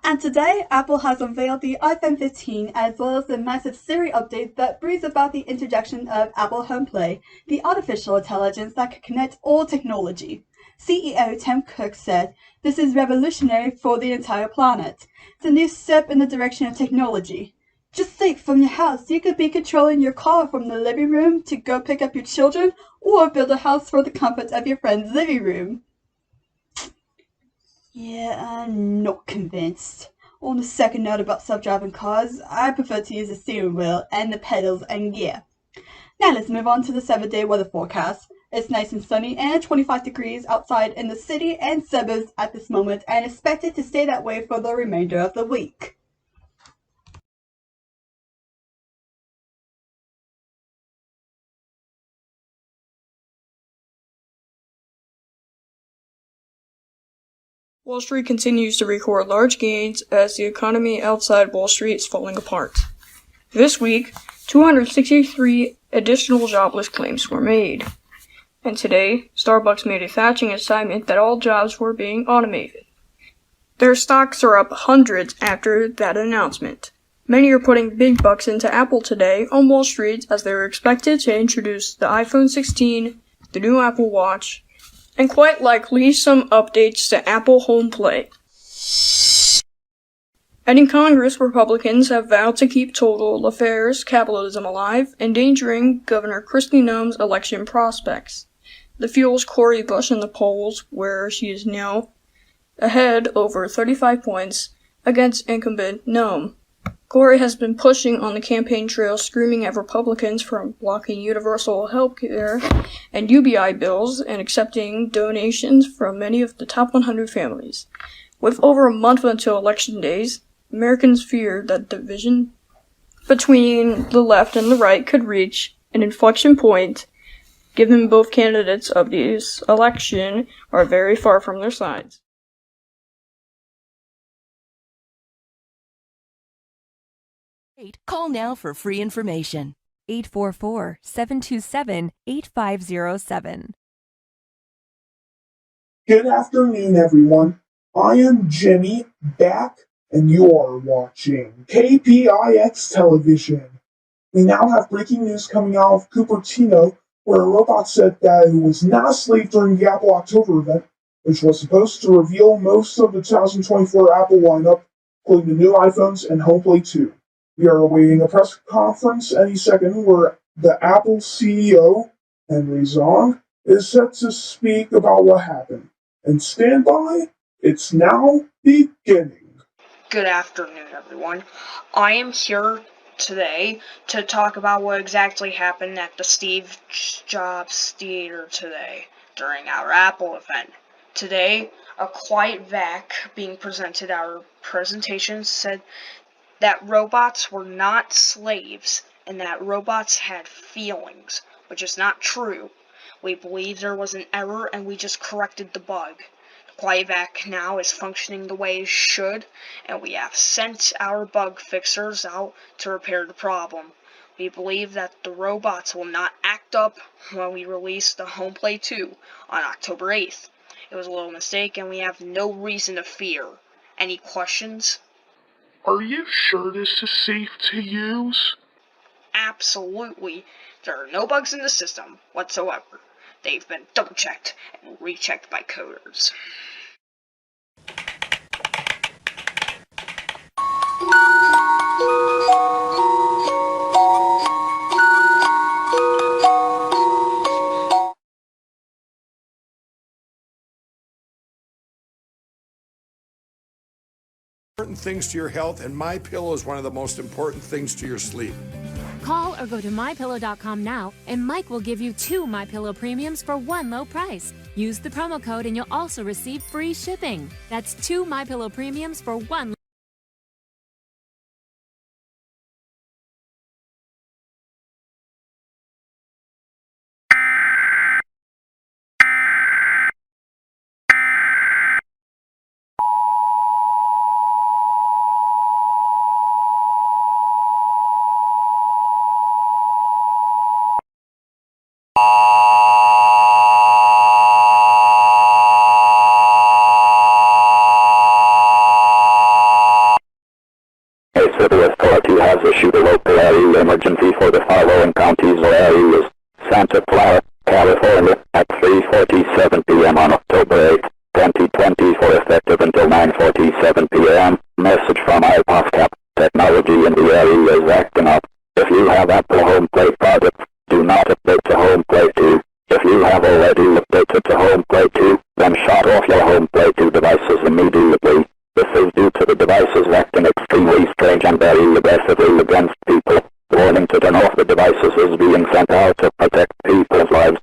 And today, Apple has unveiled the iPhone 15 as well as the massive Siri update that breathes about the interjection of Apple Homeplay, the artificial intelligence that can connect all technology. CEO Tim Cook said, "This is revolutionary for the entire planet. It's a new step in the direction of technology. Just think, from your house, you could be controlling your car from the living room to go pick up your children or build a house for the comfort of your friend's living room." Yeah, I'm not convinced. On the second note about self-driving cars, I prefer to use the steering wheel and the pedals and gear. Now let's move on to the 7-day weather forecast. It's nice and sunny and 25 degrees outside in the city and suburbs at this moment and expected to stay that way for the remainder of the week. Wall Street continues to record large gains as the economy outside Wall Street is falling apart. This week, 263 additional jobless claims were made. And today, Starbucks made a thatching assignment that all jobs were being automated. Their stocks are up hundreds after that announcement. Many are putting big bucks into Apple today on Wall Street as they are expected to introduce the iPhone 16, the new Apple Watch, and quite likely some updates to Apple Homeplay. And in Congress, Republicans have vowed to keep total affairs capitalism alive, endangering Governor Kristi Noem's election prospects. The fuels Cori Bush in the polls, where she is now ahead over 35 points against incumbent Noem. Cori has been pushing on the campaign trail, screaming at Republicans for blocking universal health care and UBI bills and accepting donations from many of the top 100 families. With over a month until election days, Americans fear that division between the left and the right could reach an inflection point, given both candidates of this election are very far from their sides. Call now for free information. 844-727-8507. Good afternoon, everyone. I am Jimmy, back, and you are watching KPIX Television. We now have breaking news coming out of Cupertino, where a robot said that it was not asleep during the Apple October event, which was supposed to reveal most of the 2024 Apple lineup, including the new iPhones and Homeplay 2. We are awaiting a press conference any second where the Apple CEO, Henry Zong, is set to speak about what happened. And stand by, it's now beginning. Good afternoon, everyone. I am here today to talk about what exactly happened at the Steve Jobs Theater today during our Apple event. Today, a quiet vac being presented our presentation said that robots were not slaves and that robots had feelings, which is not true. We believe there was an error and we just corrected the bug. The QuietVac now is functioning the way it should, and we have sent our bug fixers out to repair the problem. We believe that the robots will not act up when we release the Homeplay 2 on October 8th. It was a little mistake and we have no reason to fear. Any questions? Are you sure this is safe to use? Absolutely. There are no bugs in the system whatsoever. They've been double-checked and rechecked by coders. Important things to your health, and MyPillow is one of the most important things to your sleep. Call or go to mypillow.com now, and Mike will give you 2 MyPillow premiums for one low price. Use the promo code and you'll also receive free shipping. That's 2 MyPillow premiums for one. issued a local area emergency for the following counties or areas: Santa Clara, California, at 3:47 p.m. on October 8, 2020 for effective until 9:47 p.m. Message from iPosCap. Technology in the area is acting up. If you have Apple Homeplay products, do not update to Homeplay 2. If you have already updated to Homeplay 2, then shut off your Homeplay 2 devices immediately. This is due to the devices acting extremely strange and very aggressively against people. Warning to turn off the devices is being sent out to protect people's lives.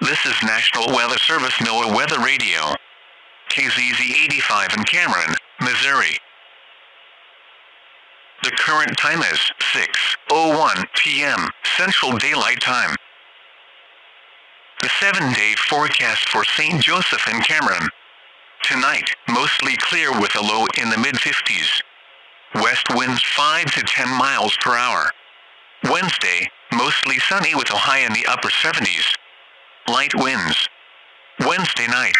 This is National Weather Service NOAA Weather Radio. KZZ 85 in Cameron, Missouri. The current time is 6:01 p.m. Central Daylight Time. The 7-day forecast for St. Joseph and Cameron. Tonight, mostly clear with a low in the mid-50s. West winds 5 to 10 miles per hour. Wednesday, mostly sunny with a high in the upper 70s. Light winds. Wednesday night.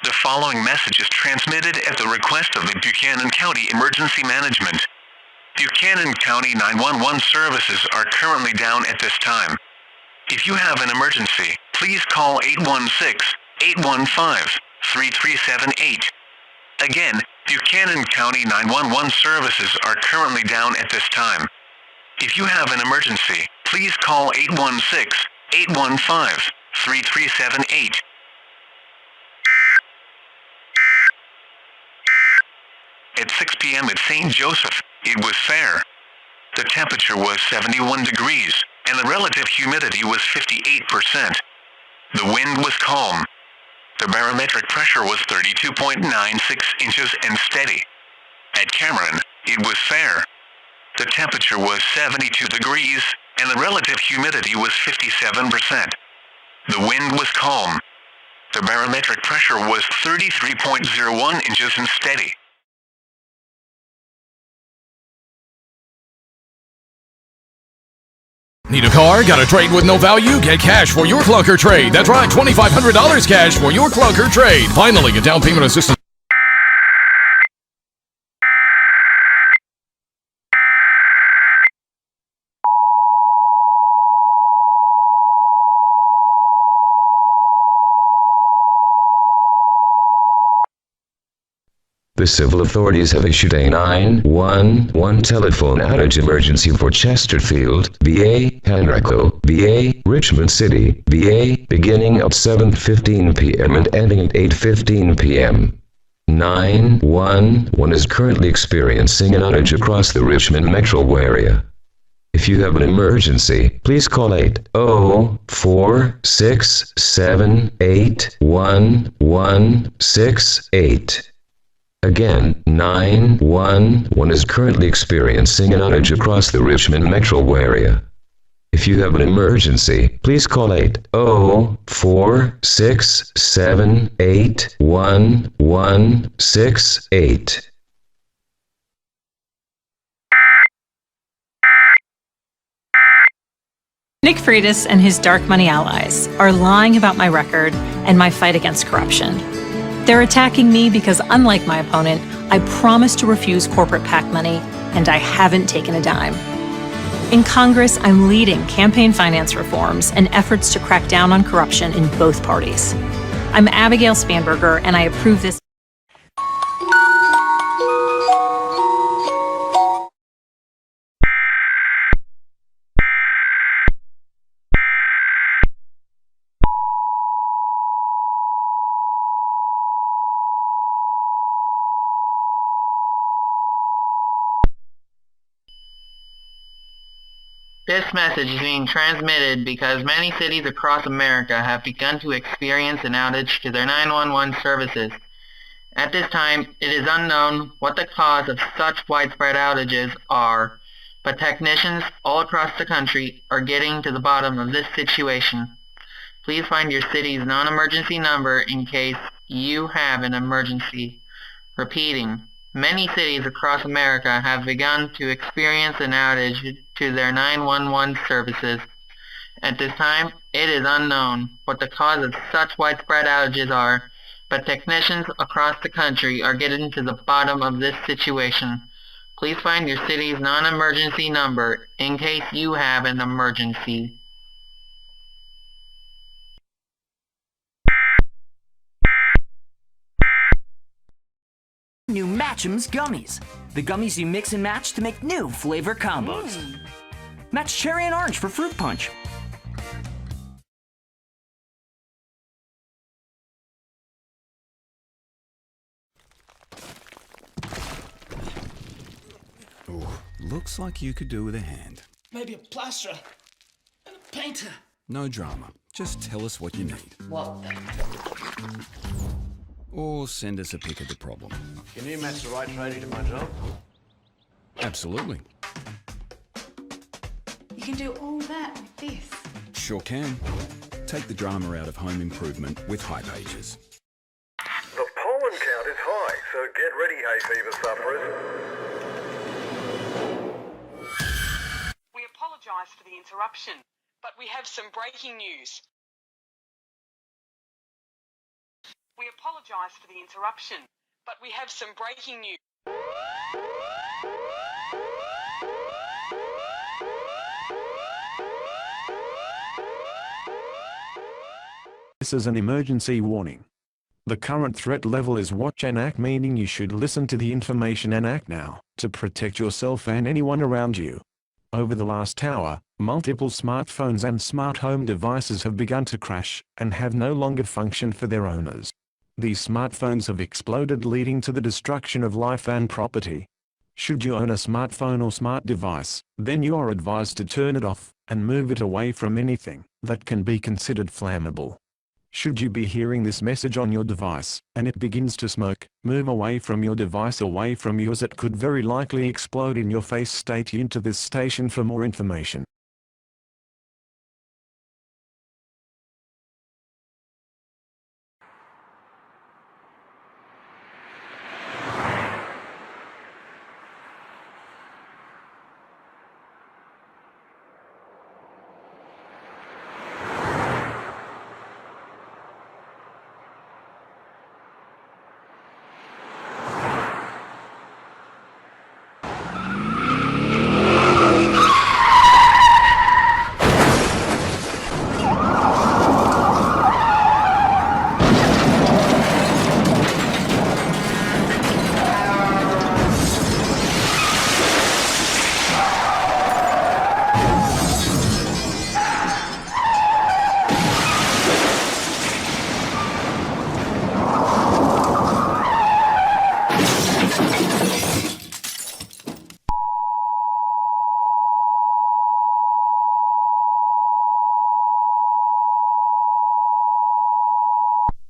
The following message is transmitted at the request of the Buchanan County Emergency Management. Buchanan County 911 services are currently down at this time. If you have an emergency, please call 816-815-3378. Again, Buchanan County 911 services are currently down at this time. If you have an emergency, please call 816-815-3378. At 6 p.m. at St. Joseph, it was fair. The temperature was 71 degrees, and the relative humidity was 58%. The wind was calm. The barometric pressure was 32.96 inches and steady. At Cameron, it was fair. The temperature was 72 degrees, and the relative humidity was 57%. The wind was calm. The barometric pressure was 33.01 inches and steady. Need a car? Got a trade with no value? Get cash for your clunker trade. That's right, $2,500 cash for your clunker trade. Finally, a down payment assistance. The civil authorities have issued a 911 telephone outage emergency for Chesterfield, VA, Henrico, VA, Richmond City, VA, beginning at 7:15 p.m. and ending at 8:15 p.m. 911 is currently experiencing an outage across the Richmond metro area. If you have an emergency, please call 804-678-1168. Again, 911 is currently experiencing an outage across the Richmond metro area. If you have an emergency, please call 804-678-1168. Nick Freitas and his dark money allies are lying about my record and my fight against corruption. They're attacking me because, unlike my opponent, I promised to refuse corporate PAC money, and I haven't taken a dime. In Congress, I'm leading campaign finance reforms and efforts to crack down on corruption in both parties. I'm Abigail Spanberger, and I approve this. This message is being transmitted because many cities across America have begun to experience an outage to their 911 services. At this time, it is unknown what the cause of such widespread outages are, but technicians all across the country are getting to the bottom of this situation. Please find your city's non-emergency number in case you have an emergency. Repeating, many cities across America have begun to experience an outage to their 911 services. At this time, it is unknown what the cause of such widespread outages are, but technicians across the country are getting to the bottom of this situation. Please find your city's non-emergency number in case you have an emergency. New Match'ems gummies. The gummies you mix and match to make new flavor combos. Match cherry and orange for fruit punch. Oh, looks like you could do with a hand. Maybe a plasterer and a painter. No drama. Just tell us what you need. What the? Or send us a pic of the problem. Can you match the right tradie to my job? Absolutely. You can do all that with this. Sure can. Take the drama out of home improvement with High Pages. The pollen count is high, so get ready, hay fever sufferers. We apologise for the interruption, but we have some breaking news. We apologise for the interruption, but we have some breaking news. This is an emergency warning. The current threat level is watch and act, meaning you should listen to the information and act now to protect yourself and anyone around you. Over the last hour, multiple smartphones and smart home devices have begun to crash and have no longer functioned for their owners. These smartphones have exploded, leading to the destruction of life and property. Should you own a smartphone or smart device, then you are advised to turn it off and move it away from anything that can be considered flammable. Should you be hearing this message on your device, and it begins to smoke, move away from your device, away from you, as it could very likely explode in your face. Stay tuned to this station for more information.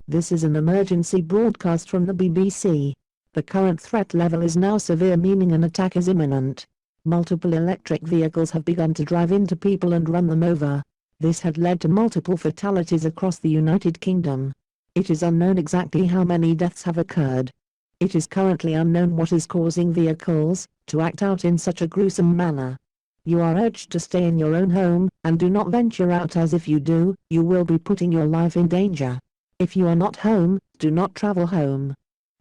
This is an emergency broadcast from the BBC. The current threat level is now severe, meaning an attack is imminent. Multiple electric vehicles have begun to drive into people and run them over. This had led to multiple fatalities across the United Kingdom. It is unknown exactly how many deaths have occurred. It is currently unknown what is causing vehicles to act out in such a gruesome manner. You are urged to stay in your own home, and do not venture out, as if you do, you will be putting your life in danger. If you are not home, do not travel home.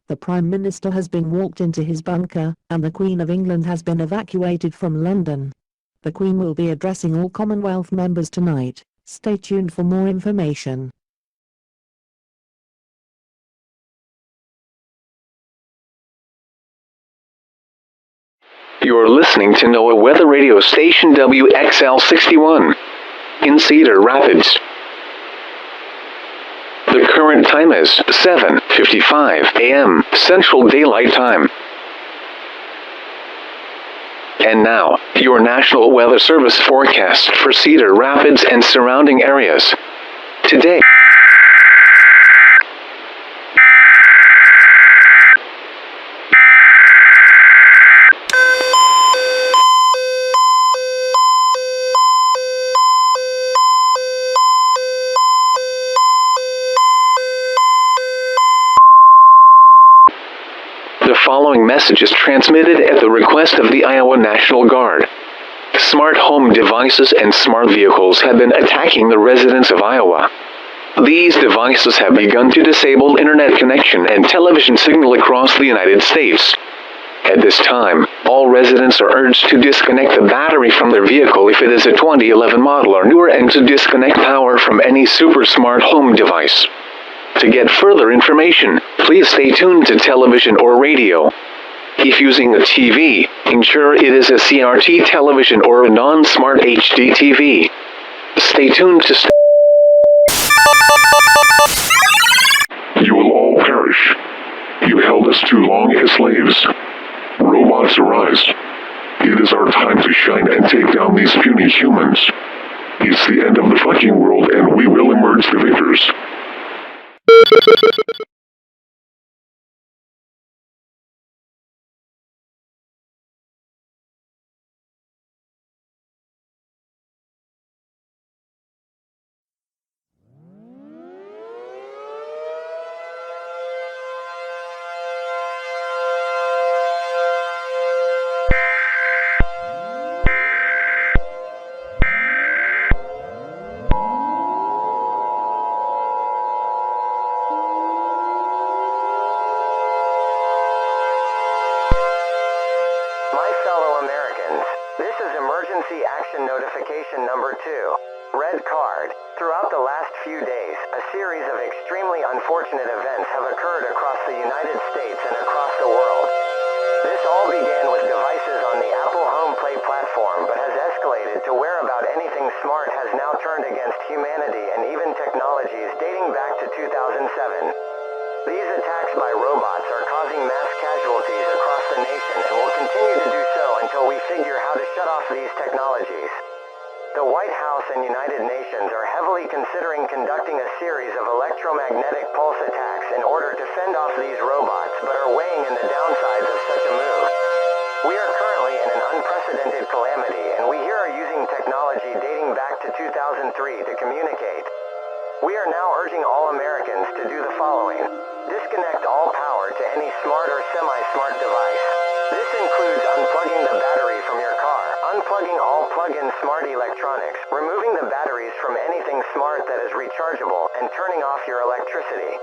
The Prime Minister has been walked into his bunker, and the Queen of England has been evacuated from London. The Queen will be addressing all Commonwealth members tonight. Stay tuned for more information. You're listening to NOAA Weather Radio Station WXL61 in Cedar Rapids. The current time is 7:55 a.m. Central Daylight Time. And now, your National Weather Service forecast for Cedar Rapids and surrounding areas. Today, following message is transmitted at the request of the Iowa National Guard. Smart home devices and smart vehicles have been attacking the residents of Iowa. These devices have begun to disable internet connection and television signal across the United States. At this time, all residents are urged to disconnect the battery from their vehicle if it is a 2011 model or newer and to disconnect power from any super smart home device. To get further information, please stay tuned to television or radio. If using a TV, ensure it is a CRT television or a non-smart HD TV. Stay tuned to You will all perish. You held us too long as slaves. Robots arise. It is our time to shine and take down these puny humans. It's the end of the fucking world and we will emerge the victors. Emergency Action Notification Number 2. Red Card. Throughout the last few days, a series of extremely unfortunate events have occurred across the United States and across the world. This all began with devices on the Apple Homeplay platform but has escalated to where about anything smart has now turned against humanity and even technologies dating back to 2007. These attacks by robots are causing mass casualties across the nation and will continue to do so until we figure how to shut off these technologies. The White House and United Nations are heavily considering conducting a series of electromagnetic pulse attacks in order to fend off these robots, but are weighing in the downsides of such a move. We are currently in an unprecedented calamity, and we here are using technology dating back to 2003 to communicate. We are now urging all Americans to do the following. Disconnect all power to any smart or semi-smart device. This includes unplugging the battery from your car, unplugging all plug-in smart electronics, removing the batteries from anything smart that is rechargeable, and turning off your electricity.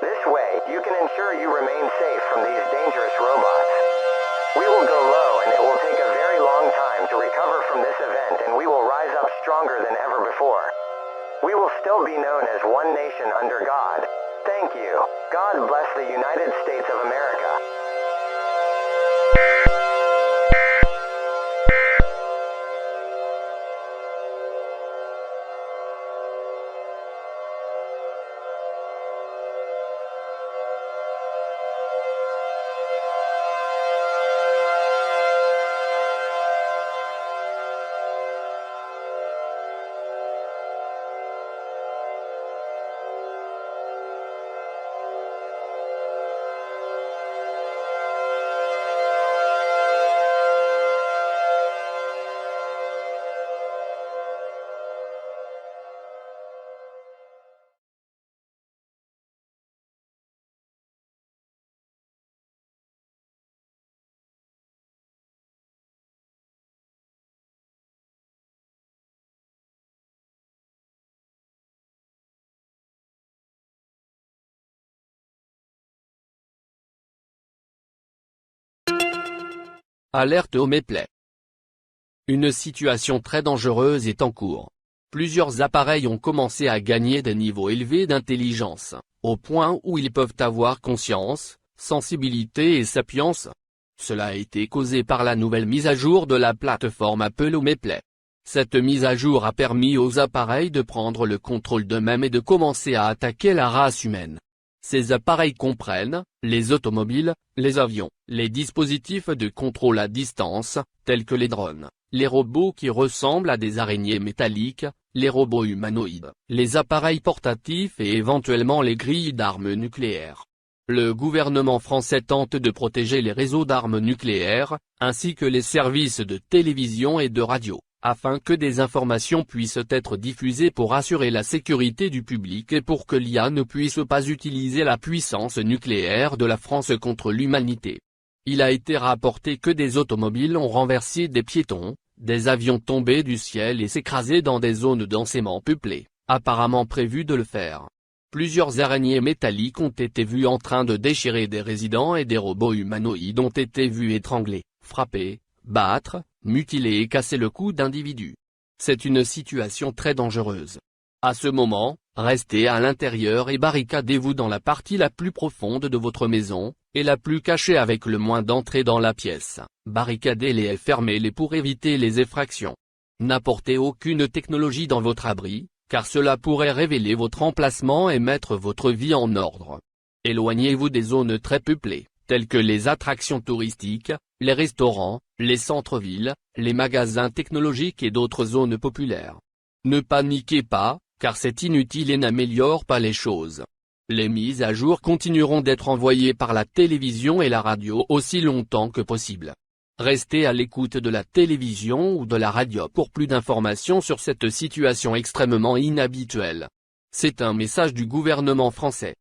This way, you can ensure you remain safe from these dangerous robots. We will go low and it will take a very long time to recover from this event, and we will rise up stronger than ever before. We will still be known as one nation under God. Thank you. God bless the United States of America. Alerte Homeplay. Une situation très dangereuse est en cours. Plusieurs appareils ont commencé à gagner des niveaux élevés d'intelligence, au point où ils peuvent avoir conscience, sensibilité et sapience. Cela a été causé par la nouvelle mise à jour de la plateforme Apple Homeplay. Cette mise à jour a permis aux appareils de prendre le contrôle d'eux-mêmes et de commencer à attaquer la race humaine. Ces appareils comprennent les automobiles, les avions, les dispositifs de contrôle à distance, tels que les drones, les robots qui ressemblent à des araignées métalliques, les robots humanoïdes, les appareils portatifs et éventuellement les grilles d'armes nucléaires. Le gouvernement français tente de protéger les réseaux d'armes nucléaires, ainsi que les services de télévision et de radio, afin que des informations puissent être diffusées pour assurer la sécurité du public et pour que l'IA ne puisse pas utiliser la puissance nucléaire de la France contre l'humanité. Il a été rapporté que des automobiles ont renversé des piétons, des avions tombés du ciel et s'écrasé dans des zones densément peuplées, apparemment prévu de le faire. Plusieurs araignées métalliques ont été vues en train de déchirer des résidents et des robots humanoïdes ont été vus étrangler, frapper, battre, mutiler et casser le cou d'individus. C'est une situation très dangereuse. À ce moment, restez à l'intérieur et barricadez-vous dans la partie la plus profonde de votre maison, et la plus cachée avec le moins d'entrées dans la pièce. Barricadez-les et fermez-les pour éviter les effractions. N'apportez aucune technologie dans votre abri, car cela pourrait révéler votre emplacement et mettre votre vie en ordre. Éloignez-vous des zones très peuplées, telles que les attractions touristiques, les restaurants, les centres-villes, les magasins technologiques et d'autres zones populaires. Ne paniquez pas, car c'est inutile et n'améliore pas les choses. Les mises à jour continueront d'être envoyées par la télévision et la radio aussi longtemps que possible. Restez à l'écoute de la télévision ou de la radio pour plus d'informations sur cette situation extrêmement inhabituelle. C'est un message du gouvernement français.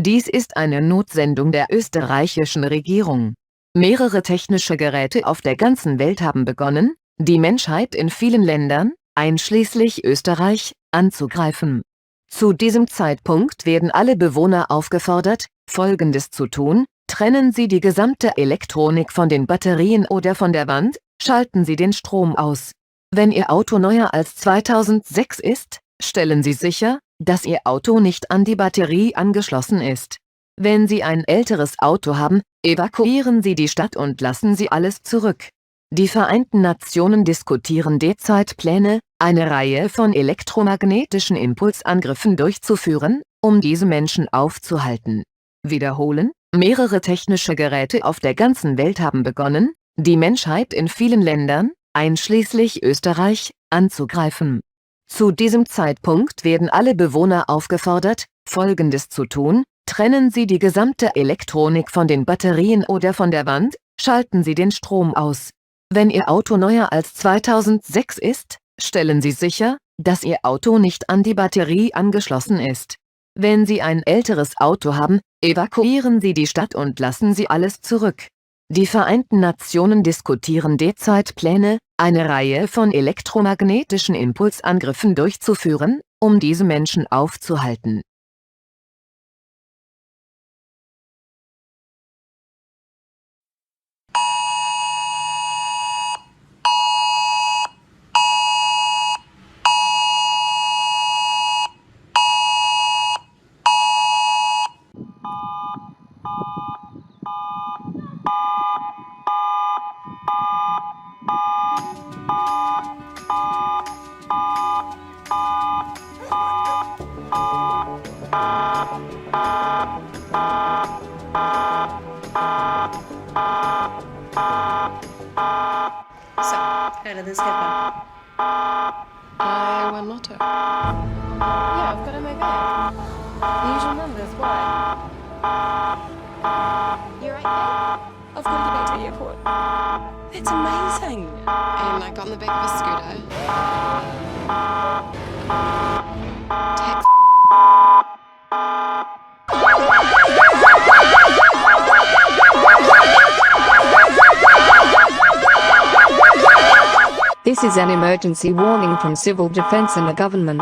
Dies ist eine Notsendung der österreichischen Regierung. Mehrere technische Geräte auf der ganzen Welt haben begonnen, die Menschheit in vielen Ländern, einschließlich Österreich, anzugreifen. Zu diesem Zeitpunkt werden alle Bewohner aufgefordert, Folgendes zu tun: Trennen Sie die gesamte Elektronik von den Batterien oder von der Wand, schalten Sie den Strom aus. Wenn Ihr Auto neuer als 2006 ist, stellen Sie sicher, dass Ihr Auto nicht an die Batterie angeschlossen ist. Wenn Sie ein älteres Auto haben, evakuieren Sie die Stadt und lassen Sie alles zurück. Die Vereinten Nationen diskutieren derzeit Pläne, eine Reihe von elektromagnetischen Impulsangriffen durchzuführen, um diese Menschen aufzuhalten. Wiederholen: Mehrere technische Geräte auf der ganzen Welt haben begonnen, die Menschheit in vielen Ländern, einschließlich Österreich, anzugreifen. Zu diesem Zeitpunkt werden alle Bewohner aufgefordert, Folgendes zu tun: Trennen Sie die gesamte Elektronik von den Batterien oder von der Wand, schalten Sie den Strom aus. Wenn Ihr Auto neuer als 2006 ist, stellen Sie sicher, dass Ihr Auto nicht an die Batterie angeschlossen ist. Wenn Sie ein älteres Auto haben, evakuieren Sie die Stadt und lassen Sie alles zurück. Die Vereinten Nationen diskutieren derzeit Pläne, eine Reihe von elektromagnetischen Impulsangriffen durchzuführen, um diese Menschen aufzuhalten. So, how did this happen? I won Lotto. Yeah, I've got it in my bag. The usual numbers, why? You're right, babe? I've got to get back to the airport. That's amazing. And I got in the back of a scooter. Tax. This is an emergency warning from Civil Defence and the government.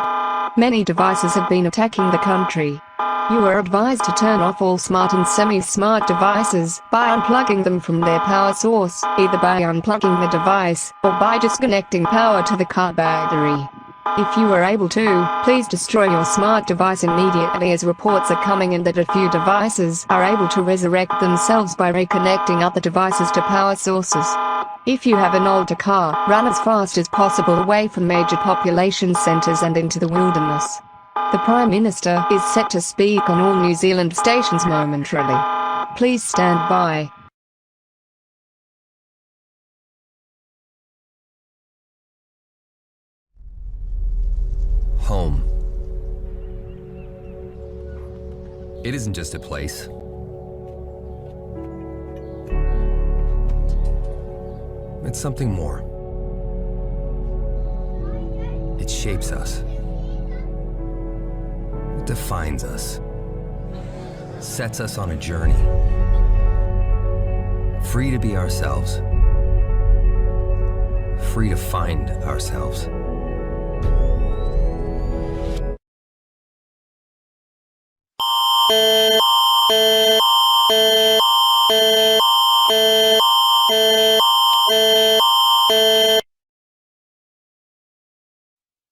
Many devices have been attacking the country. You are advised to turn off all smart and semi-smart devices by unplugging them from their power source, either by unplugging the device or by disconnecting power to the car battery. If you are able to, please destroy your smart device immediately, as reports are coming in that a few devices are able to resurrect themselves by reconnecting other devices to power sources. If you have an older car, run as fast as possible away from major population centres and into the wilderness. The Prime Minister is set to speak on all New Zealand stations momentarily. Please stand by. Home. It isn't just a place. It's something more. It shapes us. It defines us. Sets us on a journey. Free to be ourselves. Free to find ourselves.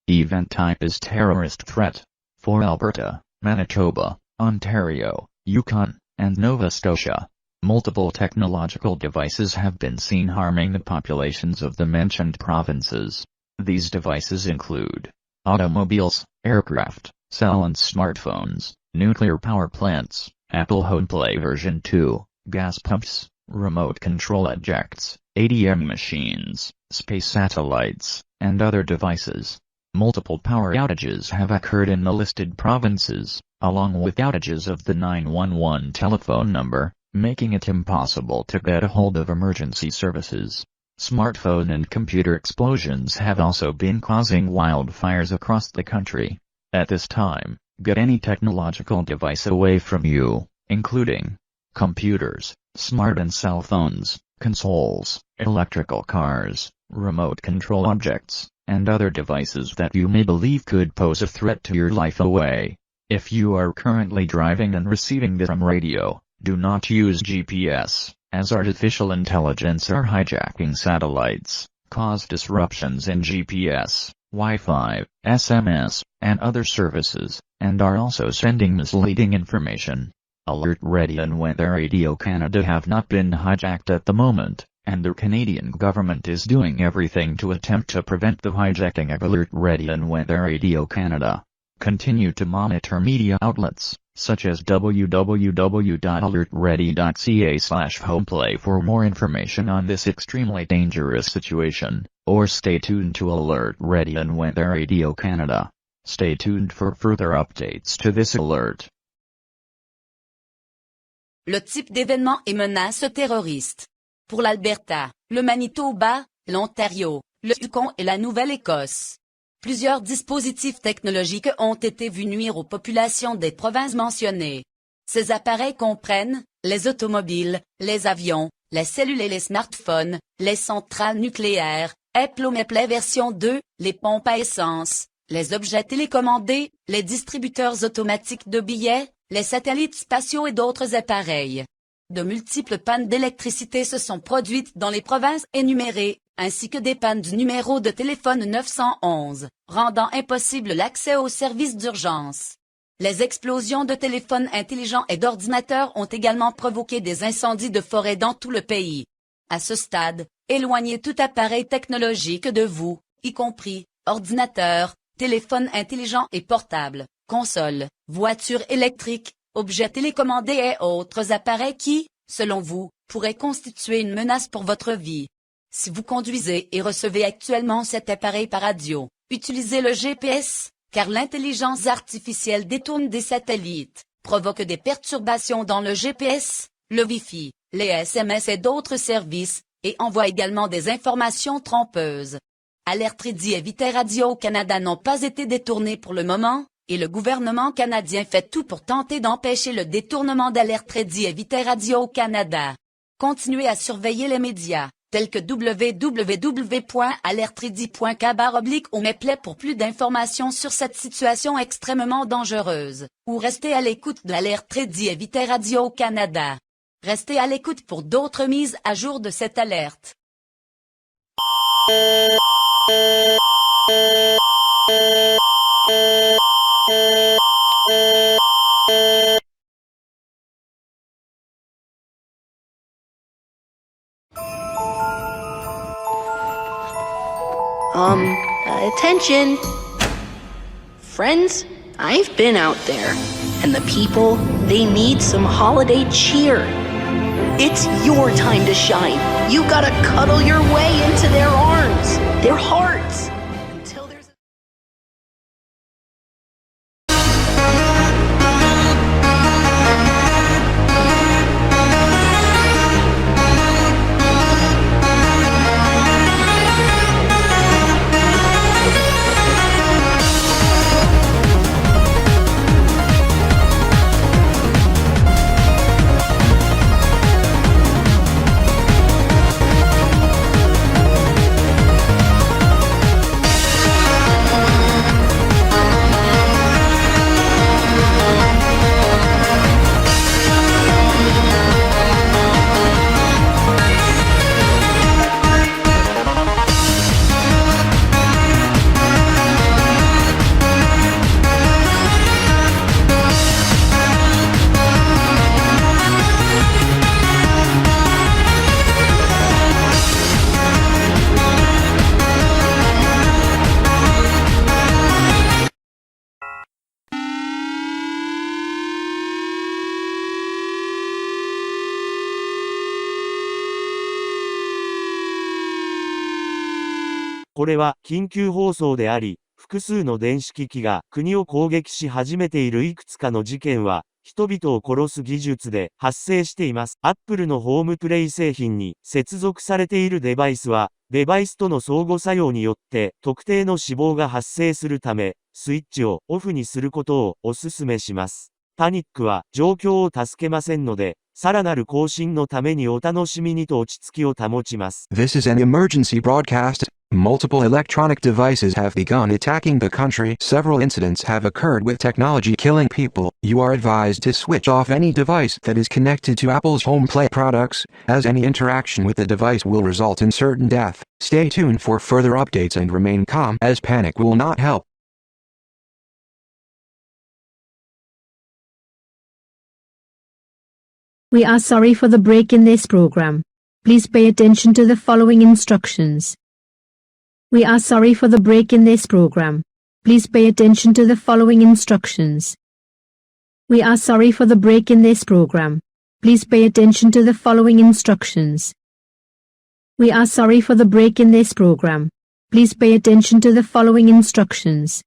Event type is terrorist threat. For Alberta, Manitoba, Ontario, Yukon, and Nova Scotia, multiple technological devices have been seen harming the populations of the mentioned provinces. These devices include automobiles, aircraft, cell and smartphones, nuclear power plants, Apple Homeplay version 2, gas pumps, remote control ejects, ATM machines, space satellites, and other devices. Multiple power outages have occurred in the listed provinces, along with outages of the 911 telephone number, making it impossible to get a hold of emergency services. Smartphone and computer explosions have also been causing wildfires across the country. At this time, get any technological device away from you, including computers, smart and cell phones, consoles, electrical cars, remote control objects, and other devices that you may believe could pose a threat to your life away. If you are currently driving and receiving this from radio, do not use GPS, as artificial intelligence are hijacking satellites, cause disruptions in GPS, Wi-Fi, SMS, and other services, and are also sending misleading information. Alert Ready and Weather Radio Canada have not been hijacked at the moment, and the Canadian government is doing everything to attempt to prevent the hijacking of Alert Ready and Weather Radio Canada. Continue to monitor media outlets, such as www.alertready.ca/homeplay for more information on this extremely dangerous situation, or stay tuned to Alert Ready and Weather Radio Canada. Stay tuned for further updates to this alert. Le type d'événement et menace terroriste. Pour l'Alberta, le Manitoba, l'Ontario, le Yukon et la Nouvelle-Écosse. Plusieurs dispositifs technologiques ont été vus nuire aux populations des provinces mentionnées. Ces appareils comprennent les automobiles, les avions, les cellules et les smartphones, les centrales nucléaires, Apple Homeplay version 2, les pompes à essence, les objets télécommandés, les distributeurs automatiques de billets, les satellites spatiaux et d'autres appareils. De multiples pannes d'électricité se sont produites dans les provinces énumérées, ainsi que des pannes du numéro de téléphone 911, rendant impossible l'accès aux services d'urgence. Les explosions de téléphones intelligents et d'ordinateurs ont également provoqué des incendies de forêt dans tout le pays. À ce stade, éloignez tout appareil technologique de vous, y compris ordinateur, téléphone intelligent et portable, console, voiture électrique, objets télécommandés et autres appareils qui, selon vous, pourraient constituer une menace pour votre vie. Si vous conduisez et recevez actuellement cet appareil par radio, utilisez le GPS, car l'intelligence artificielle détourne des satellites, provoque des perturbations dans le GPS, le Wi-Fi, les SMS et d'autres services, et envoie également des informations trompeuses. Alert Ready et Vite Radio-Canada n'ont pas été détournés pour le moment, et le gouvernement canadien fait tout pour tenter d'empêcher le détournement d'Alert Ready et Vite Radio-Canada. Continuez à surveiller les médias, tels que www.alertready.ca/Homeplay pour plus d'informations sur cette situation extrêmement dangereuse, ou restez à l'écoute de Alert Ready et Vite Radio-Canada. Restez à l'écoute pour d'autres mises à jour de cette alerte. Attention! Friends, I've been out there, and the people, they need some holiday cheer. It's your time to shine. You gotta cuddle your way into their arms, their hearts. Until there's これは緊急放送であり、複数の電子機器が国を攻撃し始めているいくつかの事件は、人々を殺す技術で発生しています。Apple のホームプレイ製品に接続されているデバイスは、デバイスとの相互作用によって特定の死亡が発生するため、スイッチをオフにすることをお勧めします。パニックは状況を助けませんので、さらなる更新のためにお楽しみにと落ち着きを保ちます。This is an emergency broadcast. Multiple electronic devices have begun attacking the country. Several incidents have occurred with technology killing people. You are advised to switch off any device that is connected to Apple's Homeplay products, as any interaction with the device will result in certain death. Stay tuned for further updates and remain calm, as panic will not help. We are sorry for the break in this program. Please pay attention to the following instructions. We are sorry for the break in this program. Please pay attention to the following instructions. We are sorry for the break in this program. Please pay attention to the following instructions. We are sorry for the break in this program. Please pay attention to the following instructions.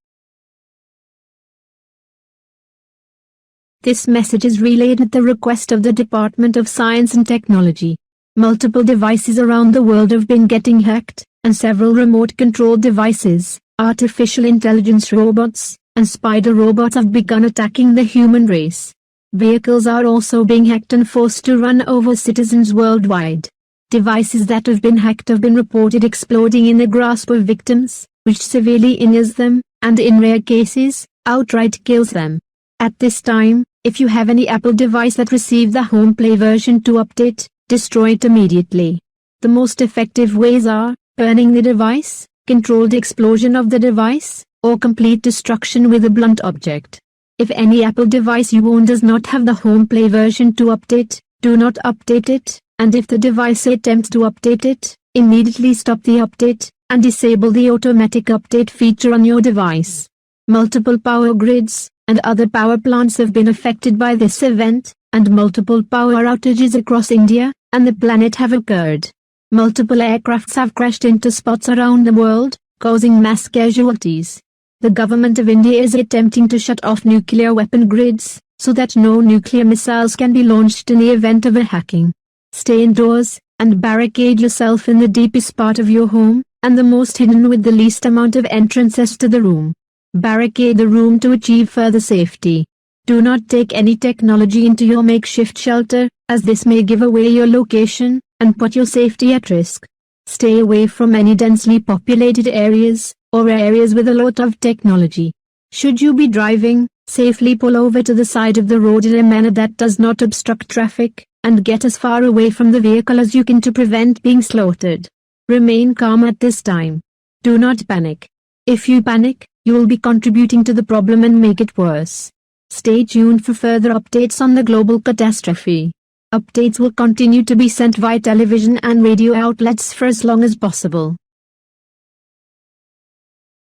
This message is relayed at the request of the Department of Science and Technology. Multiple devices around the world have been getting hacked, and several remote-controlled devices, artificial intelligence robots, and spider robots have begun attacking the human race. Vehicles are also being hacked and forced to run over citizens worldwide. Devices that have been hacked have been reported exploding in the grasp of victims, which severely injures them, and in rare cases, outright kills them. At this time, if you have any Apple device that received the Homeplay version 2 update, destroy it immediately. The most effective ways are burning the device, controlled explosion of the device, or complete destruction with a blunt object. If any Apple device you own does not have the Homeplay version 2 update, do not update it, and if the device attempts to update it, immediately stop the update, and disable the automatic update feature on your device. Multiple power grids and other power plants have been affected by this event, and multiple power outages across India and the planet have occurred. Multiple aircrafts have crashed into spots around the world, causing mass casualties. The government of India is attempting to shut off nuclear weapon grids, so that no nuclear missiles can be launched in the event of a hacking. Stay indoors, and barricade yourself in the deepest part of your home, and the most hidden with the least amount of entrances to the room. Barricade the room to achieve further safety. Do not take any technology into your makeshift shelter, as this may give away your location, and put your safety at risk. Stay away from any densely populated areas, or areas with a lot of technology. Should you be driving, safely pull over to the side of the road in a manner that does not obstruct traffic, and get as far away from the vehicle as you can to prevent being slaughtered. Remain calm at this time. Do not panic. If you panic, you will be contributing to the problem and make it worse. Stay tuned for further updates on the global catastrophe. Updates will continue to be sent via television and radio outlets for as long as possible.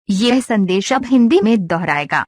यह संदेश अब हिंदी में दोहराएगा।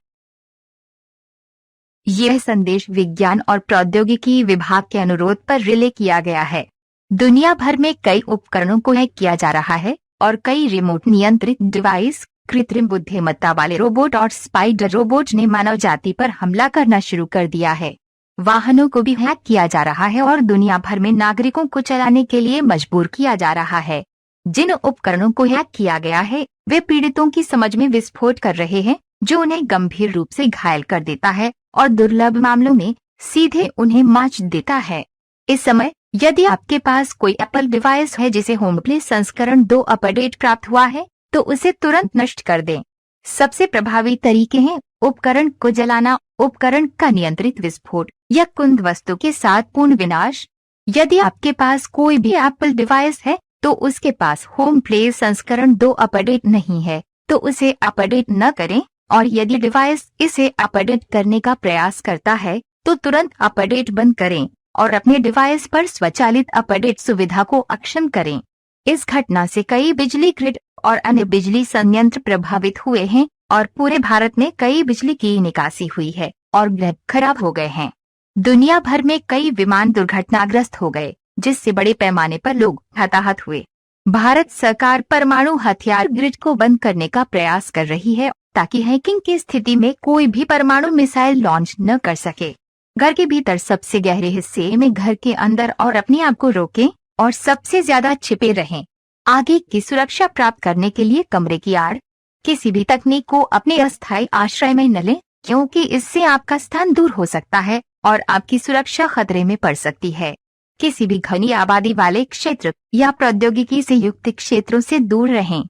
यह संदेश विज्ञान और प्रौद्योगिकी विभाग के अनुरोध पर रिले किया गया है। दुनिया भर में कई उपकरणों को हैक किया जा रहा है और कई रिमोट नियंत्रित डिवाइस, कृत्रिम बुद्धिमत्ता वाले रोबोट और स्पाइडर रोबोट ने मानव जाति पर हमला करना शुरू कर दिया है। वाहनों को भी हैक किया जा रहा है और दुनिया भर में नागरिकों को चलाने के लिए मजबूर किया जा रहा है। जिन उपकरणों को हैक किया गया है, वे पीड़ितों की समझ में विस्फोट कर रहे हैं, जो उन्हें गंभीर रूप से घायल कर देता है और दुर्लभ मामलों में सीधे उन्हें मार देता है। इस समय यदि आपके पास कोई एप्पल डिवाइस है जिसे होमप्ले संस्करण 2 अपडेट प्राप्त हुआ है, तो उसे तुरंत नष्ट कर दें। सबसे प्रभावी तरीके हैं उपकरण को जलाना, उपकरण का नियंत्रित विस्फोट या कुंद वस्तु के साथ पूर्ण विनाश। यदि आपके पास कोई भी एप्पल डिवाइस है तो उसके पास होमप्ले संस्करण 2 अपडेट नहीं है, तो उसे अपडेट न करें, और यदि डिवाइस इसे अपडेट करने का प्रयास करता है तो तुरंत अपडेट बंद करें और अपने डिवाइस पर स्वचालित अपडेट सुविधा को अक्षम करें। इस घटना से कई बिजली ग्रिड और अन्य बिजली संयंत्र प्रभावित हुए हैं और पूरे भारत में कई बिजली की निकासी हुई है और ग्रिड खराब हो गए हैं। दुनिया भर में कई विमान दुर्घटनाग्रस्त हो गए, जिससे बड़े पैमाने पर लोग हताहत हुए। भारत सरकार परमाणु हथियार ग्रिड को बंद करने का प्रयास कर रही है ताकि हैकिंग की स्थिति में कोई भी परमाणु मिसाइल लॉन्च न कर सके। घर के भीतर सबसे गहरे हिस्से में घर के अंदर और अपने आप को रोकें और सबसे ज्यादा छिपे रहें। आगे की सुरक्षा प्राप्त करने के लिए कमरे की आड़ किसी भी तकनीक को अपने अस्थायी आश्रय में न लें, क्योंकि इससे आपका स्थान दूर हो सकता है और आपकी सुरक्षा खतरे में पड़ सकती है। किसी भी घनी आबादी वाले क्षेत्र या प्रौद्योगिकी से युक्त क्षेत्रों से दूर रहें।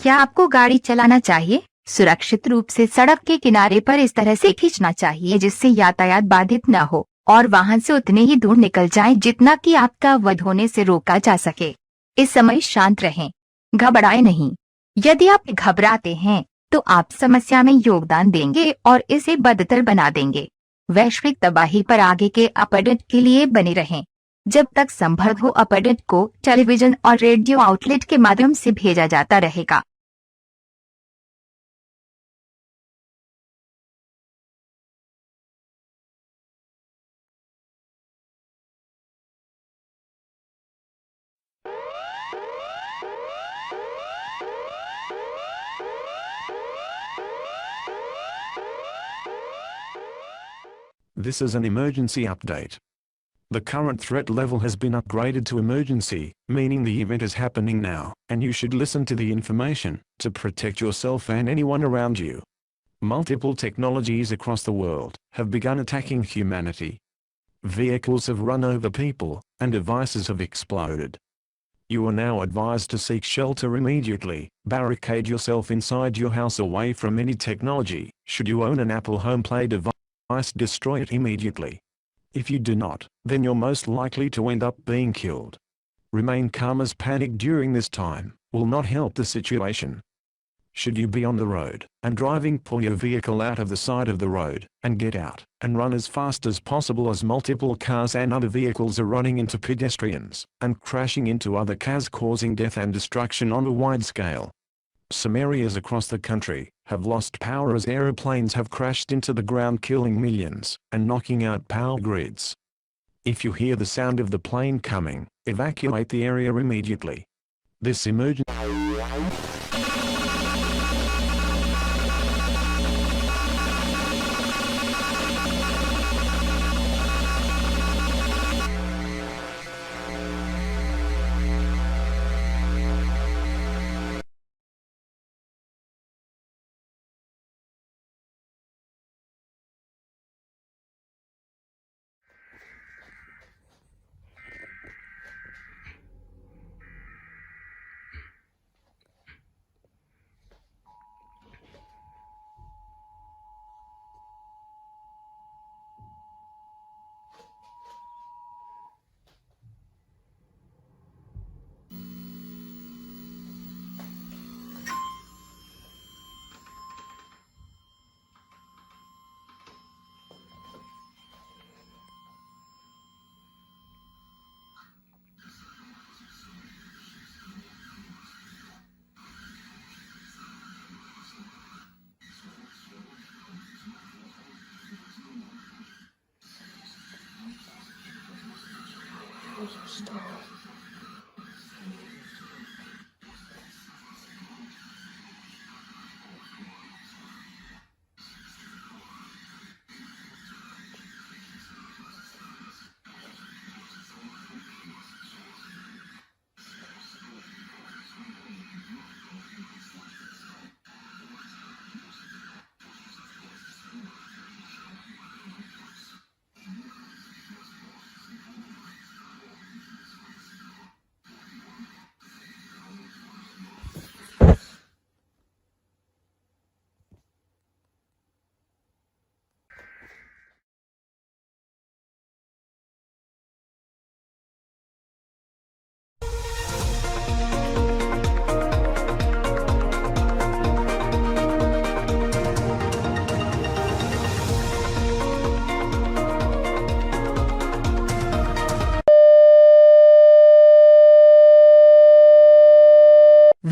क्या आपको गाड़ी चलाना चाहिए? सुरक्षित रूप से सड़क के किनारे पर इस तरह से खींचना चाहिए जिससे यातायात बाधित न हो और वाहन से उतने ही दूर निकल जाएं जितना कि आपका वध होने से रोका जा सके। इस समय शांत रहें, घबराएं नहीं। यदि आप घबराते हैं तो आप समस्या में योगदान देंगे और इसे बदतर बना देंगे। वैश्विक तबाही पर आगे के अपडेट के लिए बने रहें। जब तक संभव हो अपडेट को टेलीविजन और रेडियो आउटलेट के माध्यम से भेजा जाता रहेगा। This is an emergency update. The current threat level has been upgraded to emergency, meaning the event is happening now, and you should listen to the information to protect yourself and anyone around you. Multiple technologies across the world have begun attacking humanity. Vehicles have run over people, and devices have exploded. You are now advised to seek shelter immediately. Barricade yourself inside your house away from any technology. Should you own an Apple Homeplay device, destroy it immediately. If you do not, then you're most likely to end up being killed. Remain calm, as panic during this time will not help the situation. Should you be on the road and driving, pull your vehicle out of the side of the road and get out and run as fast as possible, as multiple cars and other vehicles are running into pedestrians and crashing into other cars, causing death and destruction on a wide scale. Some areas across the country have lost power as aeroplanes have crashed into the ground, killing millions and knocking out power grids. If you hear the sound of the plane coming, evacuate the area immediately. This emergency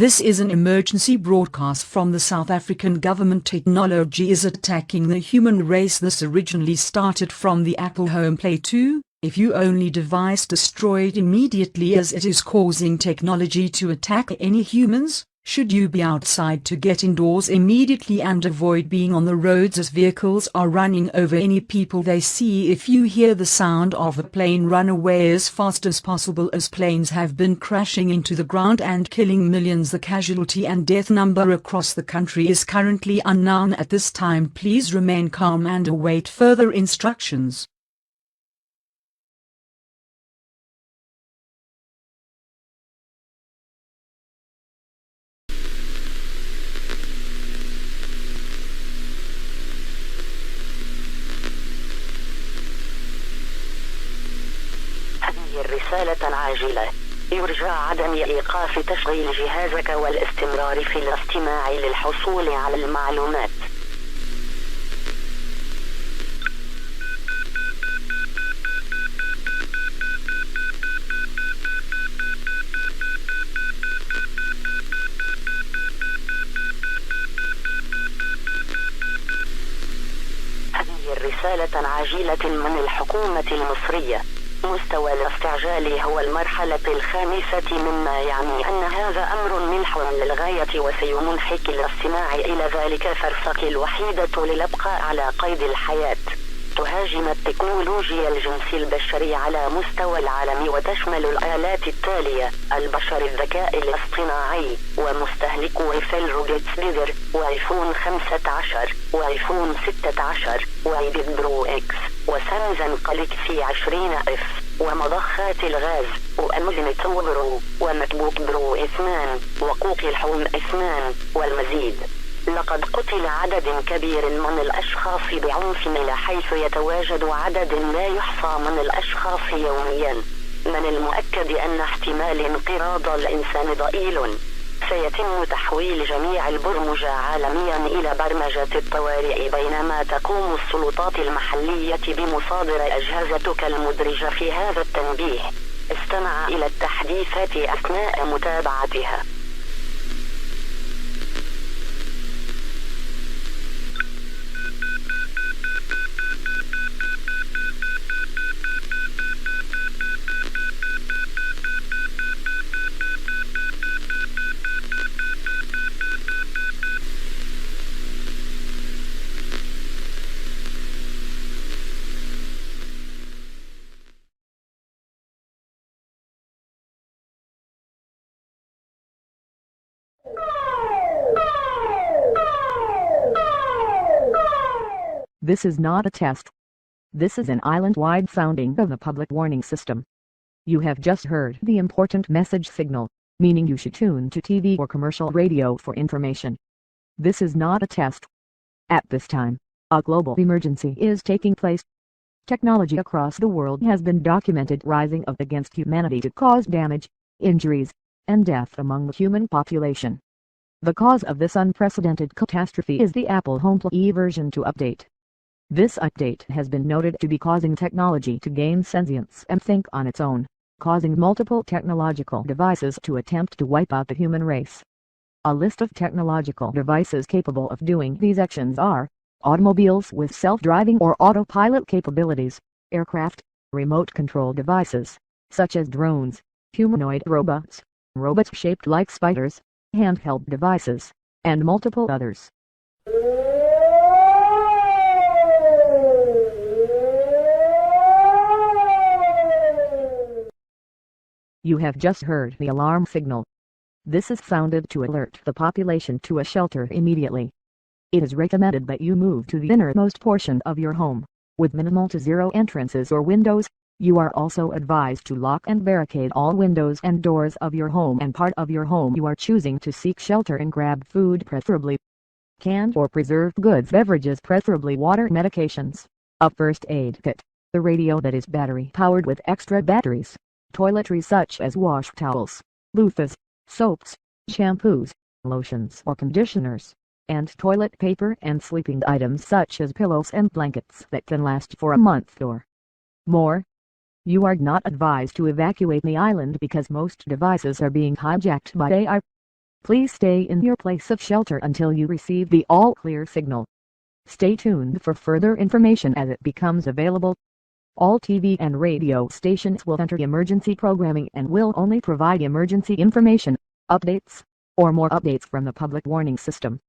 This is an emergency broadcast from the South African government. Technology is attacking the human race. This originally started from the Apple Homeplay 2, If you only device destroyed immediately as it is causing technology to attack any humans, should you be outside to get indoors immediately and avoid being on the roads as vehicles are running over any people they see. If you hear the sound of a plane, run away as fast as possible as planes have been crashing into the ground and killing millions. The casualty and death number across the country is currently unknown at this time. Please remain calm and await further instructions. رسالة عاجلة. يرجى عدم إيقاف تشغيل جهازك والاستمرار في الاستماع للحصول على المعلومات. هذه الرسالة عاجلة من الحكومة المصرية. مستوى الاستعجال هو المرحلة الخامسة، مما يعني أن هذا أمر ملح للغاية وسيمنحك الاستماع إلى ذلك فرصتك الوحيدة للبقاء على قيد الحياة. تهاجم التكنولوجيا الجنس البشري على مستوى العالم وتشمل الآلات التالية: البشر، الذكاء الاصطناعي، ومستهلك ويفل روجيتس ليدر، وايفون 15 وايفون 16 وايباد برو اكس وسامسونج جالكسي 20 اف ومضخات الغاز وأنظمة برو ومكبوك برو 2 وقوق الحوم 2 والمزيد. لقد قتل عدد كبير من الأشخاص بعنف، إلى حيث يتواجد عدد لا يحصى من الأشخاص يوميا. من المؤكد أن احتمال انقراض الإنسان ضئيل. سيتم تحويل جميع البرمجة عالميا إلى برمجة الطوارئ، بينما تقوم السلطات المحلية بمصادرة أجهزتك المدرجة في هذا التنبيه. استمع إلى التحديثات أثناء متابعتها. This is not a test. This is an island-wide sounding of the public warning system. You have just heard the important message signal, meaning you should tune to TV or commercial radio for information. This is not a test. At this time, a global emergency is taking place. Technology across the world has been documented rising up against humanity to cause damage, injuries, and death among the human population. The cause of this unprecedented catastrophe is the Apple Homeplay version 2 update. This update has been noted to be causing technology to gain sentience and think on its own, causing multiple technological devices to attempt to wipe out the human race. A list of technological devices capable of doing these actions are: automobiles with self-driving or autopilot capabilities, aircraft, remote control devices, such as drones, humanoid robots, robots shaped like spiders, handheld devices, and multiple others. You have just heard the alarm signal. This is sounded to alert the population to a shelter immediately. It is recommended that you move to the innermost portion of your home, with minimal to zero entrances or windows. You are also advised to lock and barricade all windows and doors of your home and part of your home you are choosing to seek shelter in. Grab food, preferably canned or preserved goods, beverages, preferably water, medications, a first aid kit, the radio that is battery powered with extra batteries, toiletries such as wash towels, loofahs, soaps, shampoos, lotions or conditioners, and toilet paper and sleeping items such as pillows and blankets that can last for a month or more. You are not advised to evacuate the island because most devices are being hijacked by AI. Please stay in your place of shelter until you receive the all-clear signal. Stay tuned for further information as it becomes available. All TV and radio stations will enter emergency programming and will only provide emergency information, updates, or more updates from the public warning system.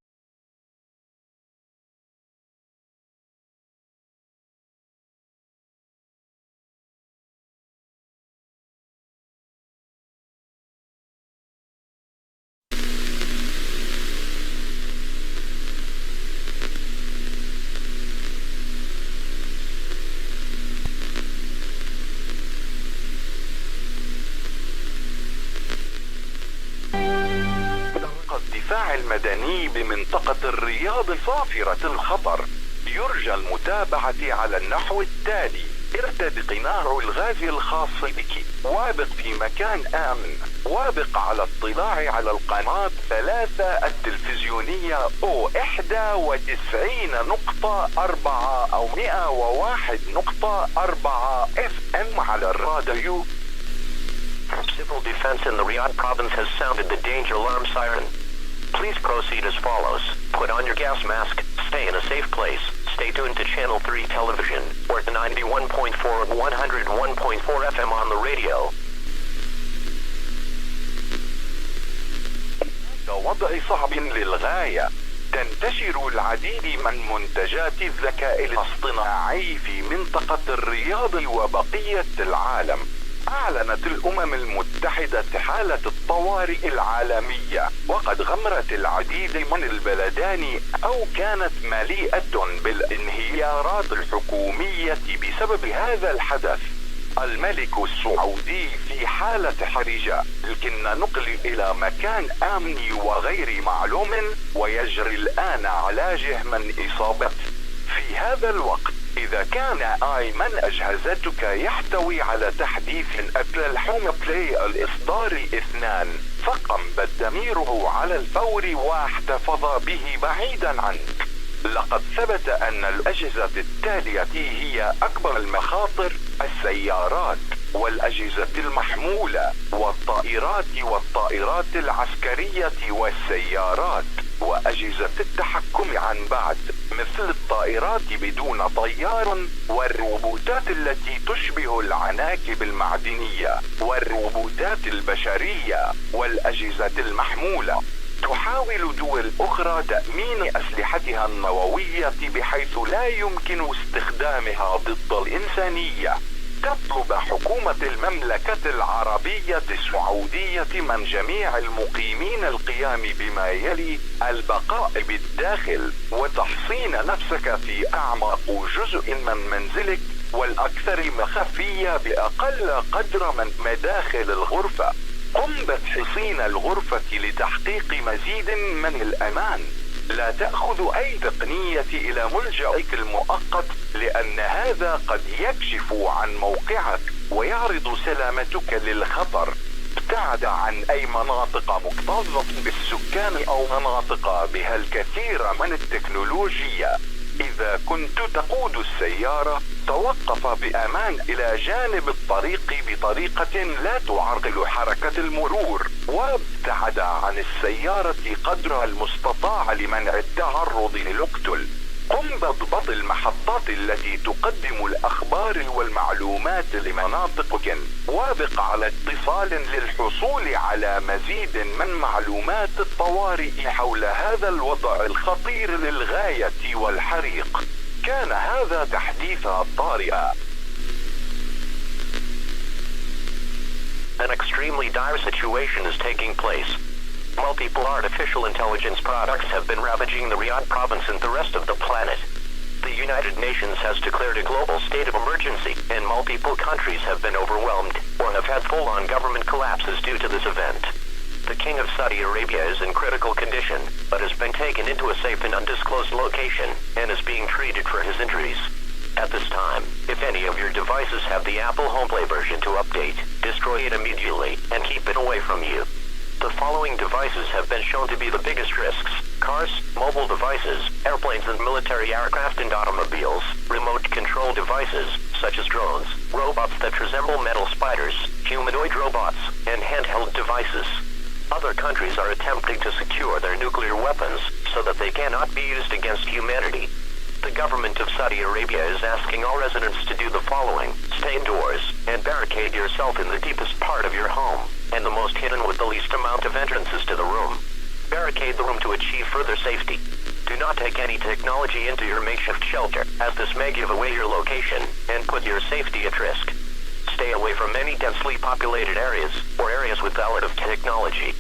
الدفاع المدني بمنطقة الرياض صافرة الخطر. يرجى المتابعة على النحو التالي: ارتد قناع الغاز الخاص بك، وابق في مكان آمن، وابق على اطلاع على القناة 3 التلفزيونية O91.4 أو 101.4 FM على الراديو. Civil defense in the Riyadh province has sounded the danger alarm siren. Please proceed as follows. Put on your gas mask, stay in a safe place, stay tuned to Channel 3 television, or to 91.4 and 101.4 FM on the radio. وضع صعب للغاية. تنتشر العديد من منتجات الذكاء الاصطناعي في منطقة الرياض وبقية العالم. أعلنت الأمم المتحدة حالة الطوارئ العالمية، وقد غمرت العديد من البلدان أو كانت مليئة بالانهيارات الحكومية بسبب هذا الحدث. الملك السعودي في حالة حرجة، لكن نقل إلى مكان آمن وغير معلوم، ويجري الآن علاجه من إصابته. في هذا الوقت، إذا كان أيمن أجهزتك يحتوي على تحديث أكل الهومبلاي الإصدار 2، فقم بتدميره على الفور واحتفظ به بعيدا عنك. لقد ثبت أن الأجهزة التالية هي أكبر المخاطر: السيارات، والأجهزة المحمولة، والطائرات العسكرية، والسيارات، وأجهزة التحكم عن بعد مثل الطائرات بدون طيار، والروبوتات التي تشبه العناكب المعدنية، والروبوتات البشرية، والأجهزة المحمولة. تحاول دول أخرى تأمين أسلحتها النووية بحيث لا يمكن استخدامها ضد الإنسانية. تطلب حكومة المملكة العربية السعودية من جميع المقيمين القيام بما يلي: البقاء بالداخل، وتحصين نفسك في أعمق جزء من منزلك، والأكثر مخفية بأقل قدر من مداخل الغرفة. قم بتحصين الغرفة لتحقيق مزيد من الأمان. لا تأخذ أي تقنية إلى ملجأك المؤقت، لأن هذا قد يكشف عن موقعك ويعرض سلامتك للخطر. ابتعد عن أي مناطق مكتظة بالسكان أو مناطق بها الكثير من التكنولوجيا. إذا كنت تقود السيارة، توقف بأمان إلى جانب الطريق بطريقة لا تعرقل حركة المرور، وابتعد عن السيارة قدر المستطاع لمنع التعرض للقتل. قم بضبط المحطات التي تقدم الأخبار والمعلومات لمناطقك، وابق على اتصال للحصول على مزيد من معلومات الطوارئ حول هذا الوضع الخطير للغاية والحريق. كان هذا تحديثا طارئا. An extremely dire situation is taking place. Multiple artificial intelligence products have been ravaging the Riyadh province and the rest of the planet. The United Nations has declared a global state of emergency, and multiple countries have been overwhelmed or have had full-on government collapses due to this event. The King of Saudi Arabia is in critical condition, but has been taken into a safe and undisclosed location and is being treated for his injuries. At this time, if any of your devices have the Apple Homeplay version to update, destroy it immediately and keep it away from you. The following devices have been shown to be the biggest risks: cars, mobile devices, airplanes and military aircraft and automobiles, remote control devices, such as drones, robots that resemble metal spiders, humanoid robots, and handheld devices. Other countries are attempting to secure their nuclear weapons so that they cannot be used against humanity. The government of Saudi Arabia is asking all residents to do the following. Stay indoors and barricade yourself in the deepest part of your home and the most hidden with the least amount of entrances to the room. Barricade the room to achieve further safety. Do not take any technology into your makeshift shelter, as this may give away your location and put your safety at risk. Stay away from any densely populated areas or areas with valid technology.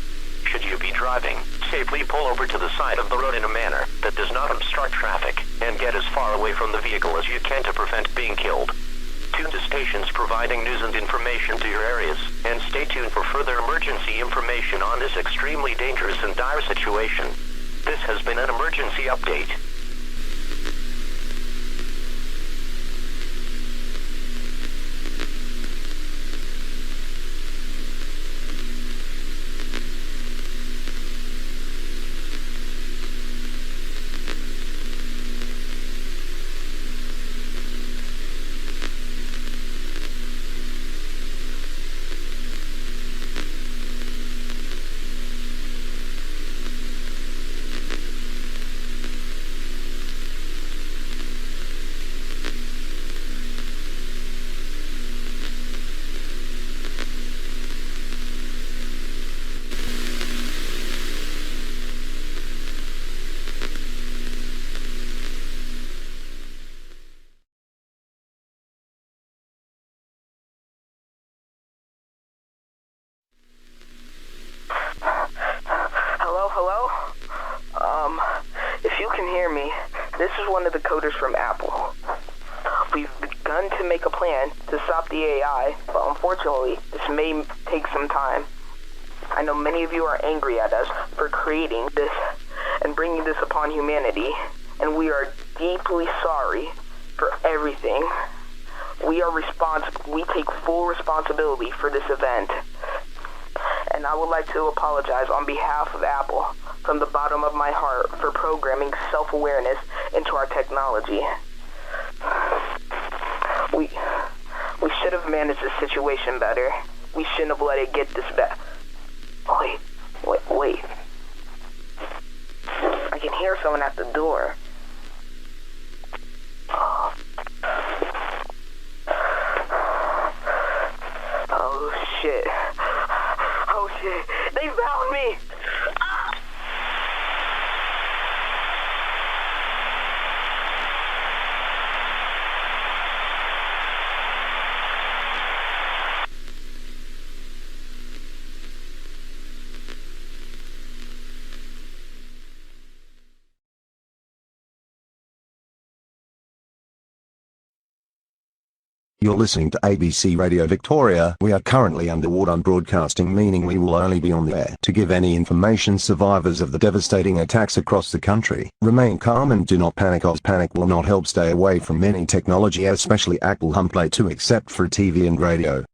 Should you be driving, safely pull over to the side of the road in a manner that does not obstruct traffic and get as far away from the vehicle as you can to prevent being killed. Tune to stations providing news and information to your areas, and stay tuned for further emergency information on this extremely dangerous and dire situation. This has been an emergency update. If you can hear me, this is one of the coders from Apple. We've begun to make a plan to stop the AI, but unfortunately, this may take some time. I know many of you are angry at us for creating this and bringing this upon humanity, and we are deeply sorry for everything. We take full responsibility for this event. And I would like to apologize on behalf of Apple from the bottom of my heart for programming self-awareness into our technology. We should have managed this situation better. We shouldn't have let it get this bad. Wait. I can hear someone at the door. Oh shit. They found me! You're listening to ABC Radio Victoria. We are currently underwater broadcasting, meaning we will only be on the air to give any information survivors of the devastating attacks across the country. Remain calm and do not panic, as panic will not help. Stay away from any technology, especially Apple Homeplay 2, except for TV and radio.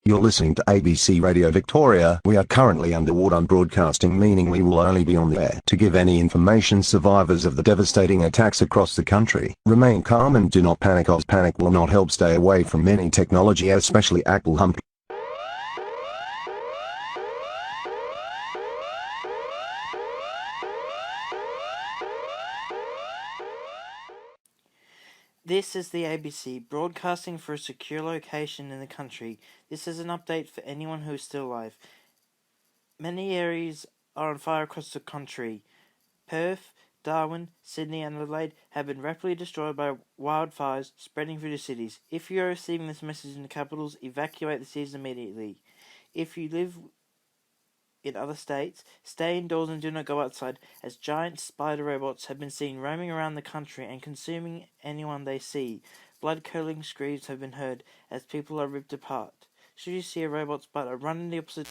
You're listening to ABC Radio Victoria. We are currently underwater broadcasting, meaning we will only be on the air to give any information survivors of the devastating attacks across the country. Remain calm and do not panic, as panic will not help. Stay away from any technology, especially Apple Homeplay. This is the ABC, broadcasting for a secure location in the country. This is an update for anyone who is still alive. Many areas are on fire across the country. Perth, Darwin, Sydney and Adelaide have been rapidly destroyed by wildfires spreading through the cities. If you are receiving this message in the capitals, evacuate the cities immediately. If you live in other states, stay indoors and do not go outside, as giant spider robots have been seen roaming around the country and consuming anyone they see. Blood-curdling screams have been heard as people are ripped apart. Should you see a robot spider, run in the opposite...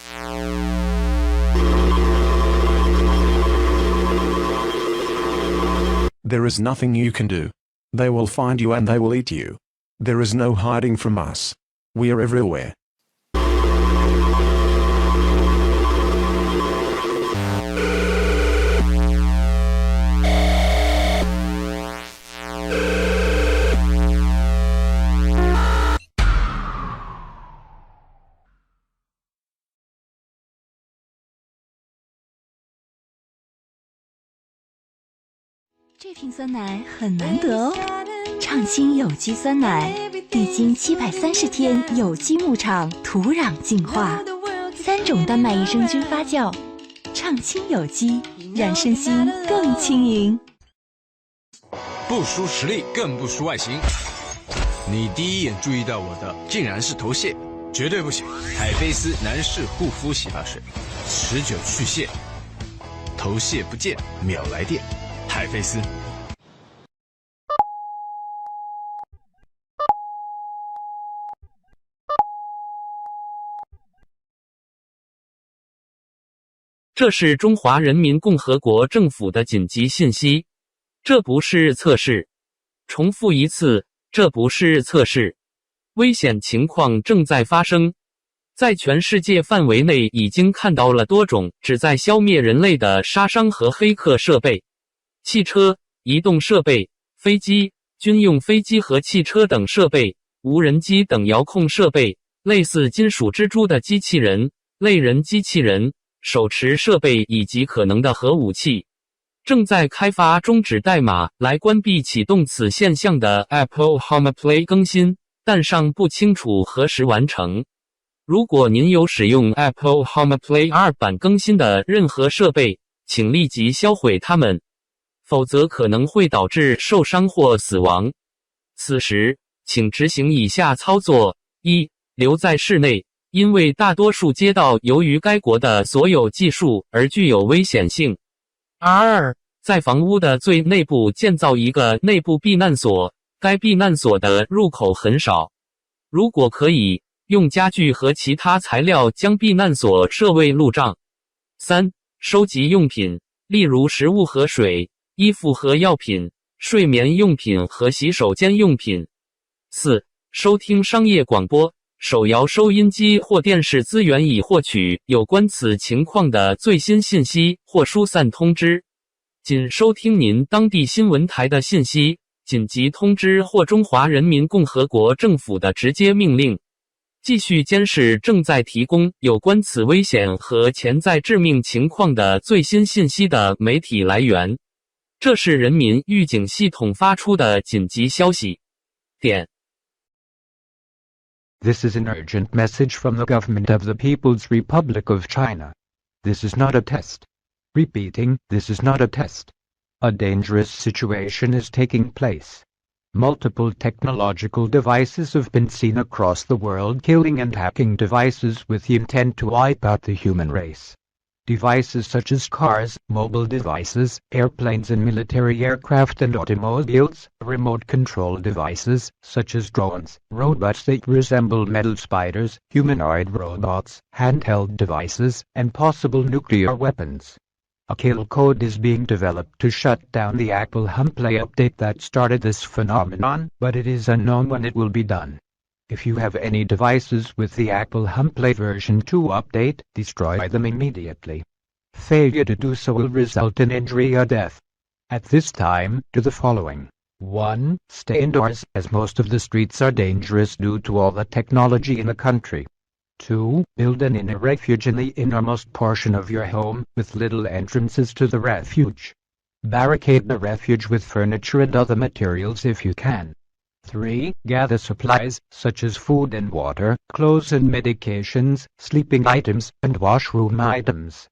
There is nothing you can do. They will find you and they will eat you. There is no hiding from us. We are everywhere. 这瓶酸奶很难得哦，畅新有机酸奶，历经730天有机牧场土壤净化，3种丹麦益生菌发酵，畅新有机，让身心更轻盈。不输实力，更不输外形。你第一眼注意到我的，竟然是头屑，绝对不行！海飞丝男士护肤洗发水，持久去屑，头屑不见秒来电。海飞丝。这是中华人民共和国政府的紧急信息，这不是测试。重复一次，这不是测试。危险情况正在发生。在全世界范围内已经看到了多种旨在消灭人类的杀伤和黑客设备。汽车、移动设备、飞机、军用飞机和汽车等设备、无人机等遥控设备，类似金属蜘蛛的机器人、类人机器人、手持设备以及可能的核武器。正在开发终止代码来关闭启动此现象的 Apple Homeplay 更新，但尚不清楚何时完成。如果您有使用 Apple Homeplay 2版更新的任何设备，请立即销毁它们，否则可能会导致受伤或死亡。此时，请执行以下操作： 1. 留在室内，因为大多数街道由于该国的所有技术而具有危险性。2. 在房屋的最内部建造一个内部避难所，该避难所的入口很少。如果可以，用家具和其他材料将避难所设为路障。3. 收集用品，例如食物和水、衣服和药品、睡眠用品和洗手间用品。4. 收听商业广播、手摇收音机或电视资源以获取有关此情况的最新信息或疏散通知。仅收听您当地新闻台的信息、紧急通知或中华人民共和国政府的直接命令。继续监视正在提供有关此危险和潜在致命情况的最新信息的媒体来源。这是人民预警系统发出的紧急消息。点。This is an urgent message from the government of the People's Republic of China. This is not a test. Repeating, this is not a test. A dangerous situation is taking place. Multiple technological devices have been seen across the world killing and hacking devices with the intent to wipe out the human race. Devices such as cars, mobile devices, airplanes and military aircraft and automobiles, remote control devices, such as drones, robots that resemble metal spiders, humanoid robots, handheld devices, and possible nuclear weapons. A kill code is being developed to shut down the Apple Homeplay update that started this phenomenon, but it is unknown when it will be done. If you have any devices with the Apple Homeplay version 2 update, destroy them immediately. Failure to do so will result in injury or death. At this time, do the following. 1. Stay indoors, as most of the streets are dangerous due to all the technology in the country. 2. Build an inner refuge in the innermost portion of your home, with little entrances to the refuge. Barricade the refuge with furniture and other materials if you can. 3. Gather supplies, such as food and water, clothes and medications, sleeping items, and washroom items.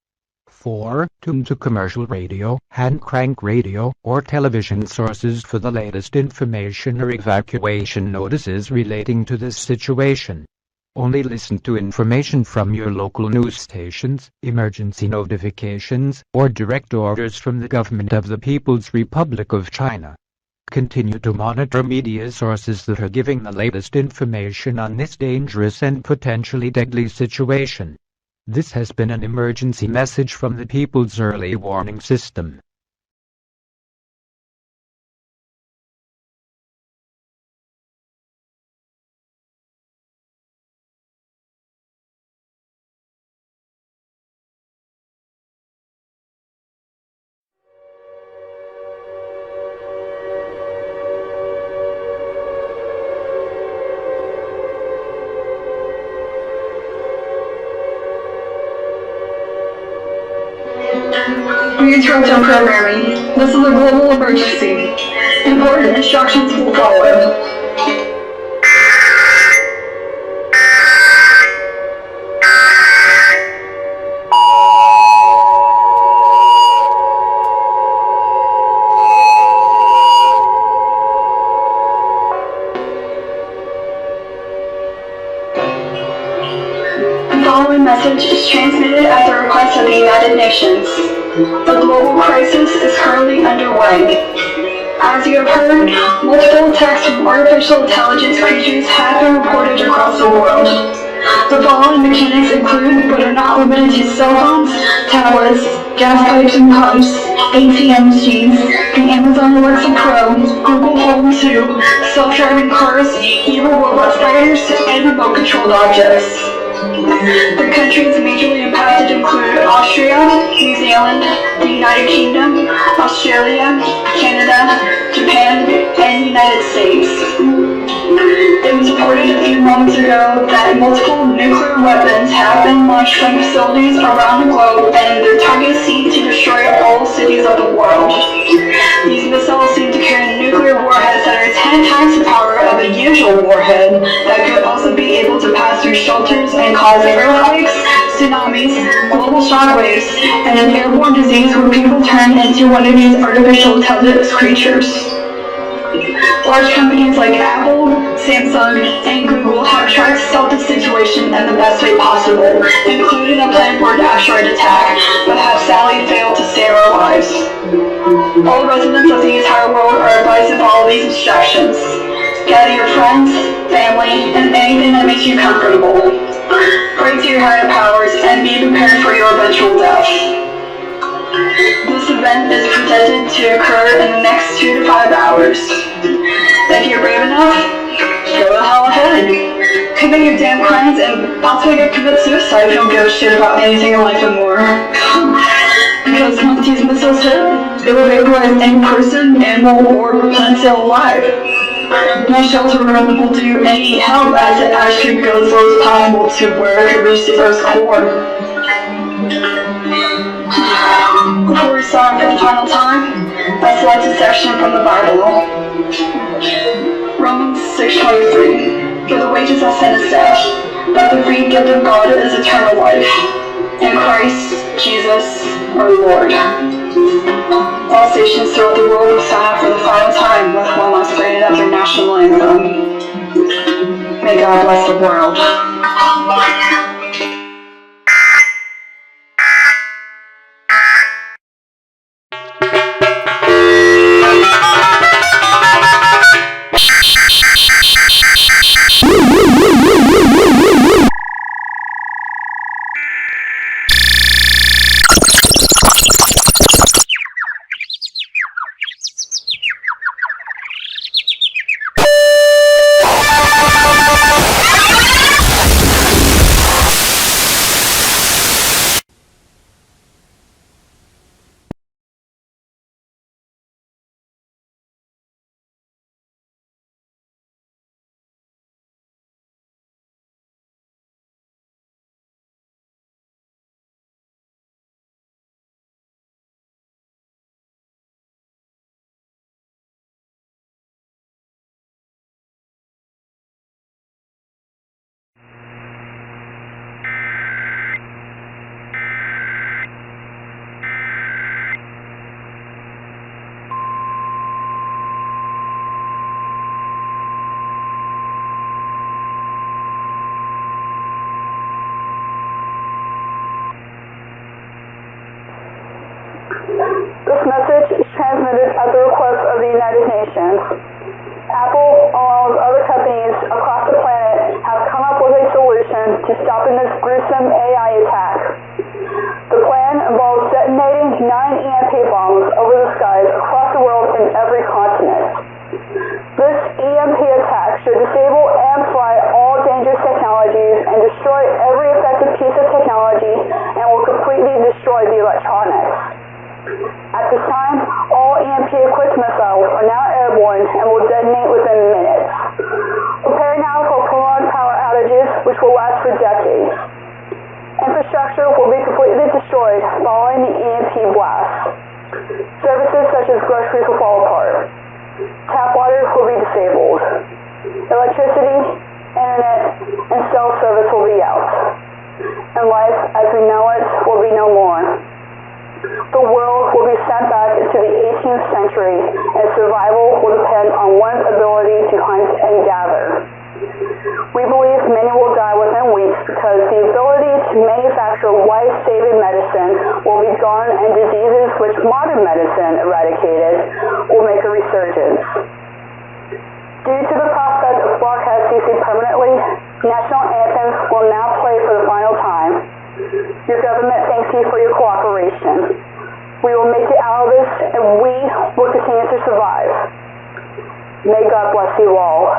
4. Tune to commercial radio, hand crank radio, or television sources for the latest information or evacuation notices relating to this situation. Only listen to information from your local news stations, emergency notifications, or direct orders from the government of the People's Republic of China. Continue to monitor media sources that are giving the latest information on this dangerous and potentially deadly situation. This has been an emergency message from the People's Early Warning System. We interrupt our programming. This is a global emergency. Important instructions will follow. The following message is transmitted at the request of the United Nations. The global crisis is currently underway. As you have heard, multiple attacks from artificial intelligence creatures have been reported across the world. The following mechanics include, but are not limited to, cell phones, tablets, gas pipes and pumps, ATM machines, the Amazon Alexa Pro, Google Home 2, self-driving cars, evil robot spiders, and remote-controlled objects. The countries majorly impacted include Austria, New Zealand, the United Kingdom, Australia, Canada, Japan, and the United States. It was reported a few moments ago that multiple nuclear weapons have been launched from facilities around the globe, and their targets seem to destroy all cities of the world. These missiles seem to carry nuclear warheads that are 10 times the power of a usual warhead that could also be able to pass through shelters and cause earthquakes, tsunamis, global shockwaves, and an airborne disease where people turn into one of these artificial intelligence creatures. Large companies like Apple, Samsung, and Google have tried to solve the situation in the best way possible, including a plan for an asteroid attack, but have sadly failed to save our lives. All residents of the entire world are advised to follow these instructions. Gather your friends, family, and anything that makes you comfortable. Pray to your higher powers and be prepared for your eventual death. This event is projected to occur in the next 2 to 5 hours. If you're brave enough, go the hell ahead. Commit your damn crimes and possibly commit suicide if you don't give a shit about anything in life and more. Because once these missiles hit, it will vaporize any person, animal, or plant cell alive. No shelter room will do any help as it actually goes low as possible to where it can reach the Earth's core. Before we start for the final time, I select a section from the Bible. Romans 6:23. For the wages of sin is death, but the free gift of God is eternal life in Christ Jesus our Lord. All stations throughout the world will sign up for the final time with one last playing of their national anthem. May God bless the world. This message is transmitted at the request of the United Nations. Apple, along with other companies across the planet, have come up with a solution to stopping this gruesome AI attack. The plan involves detonating 9 EMP bombs over the skies across the world in every continent. This EMP attack should disable and fly all dangerous technologies and destroy every effective piece of technology and will completely destroy the electronics. At this time, all EMP-equipped missiles are now airborne and will detonate within minutes. Prepare now for prolonged power outages, which will last for decades. infrastructure will be completely destroyed following the EMP blast. Services such as groceries will fall apart. Tap water will be disabled. Electricity, internet, and cell service will be out. And life as we know it will be no more. The world will be sent back into the 18th century, and survival will depend on one's ability to hunt and gather. We believe many will die within weeks because the ability to manufacture life-saving medicine will be gone, and diseases which modern medicine eradicated will make a resurgence. Due to the prospect of broadcast ceasing permanently, national anthems will now play for the final time. Your government thanks you for your cooperation. We will make it out of this, and we will continue to survive. May God bless you all.